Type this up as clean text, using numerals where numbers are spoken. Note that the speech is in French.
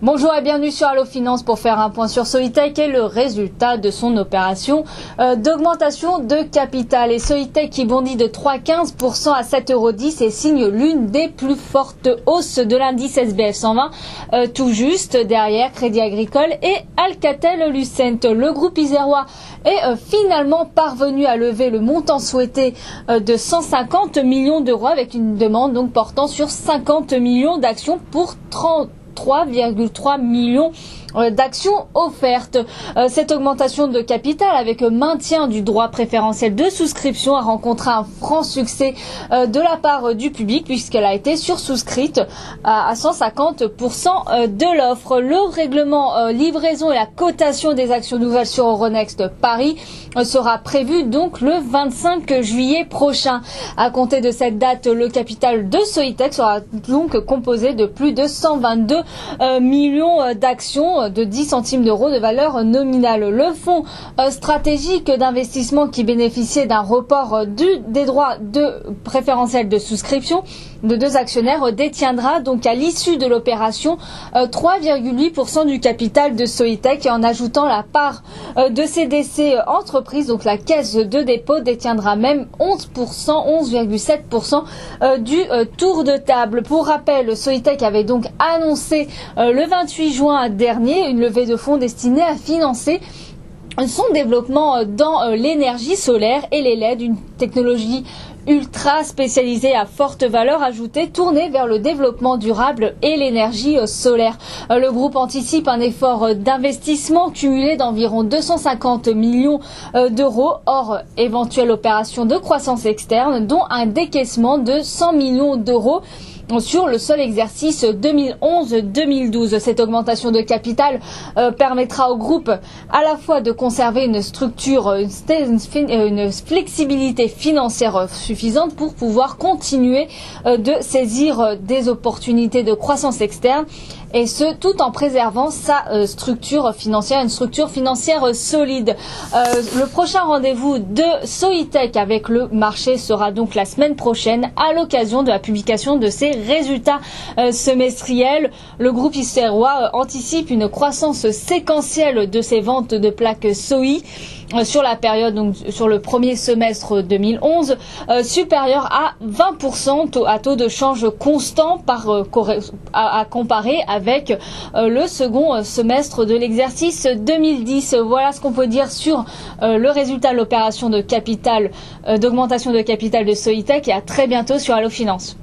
Bonjour et bienvenue sur Allo Finance pour faire un point sur Soitec et le résultat de son opération d'augmentation de capital. Et Soitec qui bondit de 3,15% à 7,10 € et signe l'une des plus fortes hausses de l'indice SBF 120, tout juste derrière Crédit Agricole et Alcatel-Lucent. Le groupe isérois est finalement parvenu à lever le montant souhaité de 150 millions d'euros avec une demande donc portant sur 50 millions d'actions pour 3,3 millions d'actions offertes. Cette augmentation de capital avec maintien du droit préférentiel de souscription a rencontré un franc succès de la part du public puisqu'elle a été sursouscrite à 150% de l'offre. Le règlement livraison et la cotation des actions nouvelles sur Euronext Paris sera prévu donc le 25 juillet prochain. À compter de cette date, le capital de Soitec sera donc composé de plus de 122 millions d'actions de 10 centimes d'euros de valeur nominale. Le fonds stratégique d'investissement qui bénéficiait d'un report des droits préférentiels de souscription de deux actionnaires détiendra donc à l'issue de l'opération 3,8% du capital de Soitec et en ajoutant la part de CDC entreprise, donc la caisse de dépôt détiendra même 11,7% du tour de table. Pour rappel, Soitec avait donc annoncé le 28 juin dernier une levée de fonds destinée à financer son développement dans l'énergie solaire et les LED, une technologie ultra spécialisée à forte valeur ajoutée tournée vers le développement durable et l'énergie solaire. Le groupe anticipe un effort d'investissement cumulé d'environ 250 millions d'euros hors éventuelle opération de croissance externe, dont un décaissement de 100 millions d'euros sur le seul exercice 2011-2012. Cette augmentation de capital permettra au groupe à la fois de conserver une structure, une flexibilité financière suffisante pour pouvoir continuer de saisir des opportunités de croissance externe et ce tout en préservant sa structure financière, une structure financière solide. Le prochain rendez-vous de Soitec avec le marché sera donc la semaine prochaine à l'occasion de la publication de ses résultats semestriels. Le groupe isérois anticipe une croissance séquentielle de ses ventes de plaques SOI sur la période, donc sur le premier semestre 2011, supérieur à 20% à taux de change constant à comparer avec le second semestre de l'exercice 2010. Voilà ce qu'on peut dire sur le résultat de l'opération de capital, d'augmentation de capital de Soitec et à très bientôt sur Allo Finance.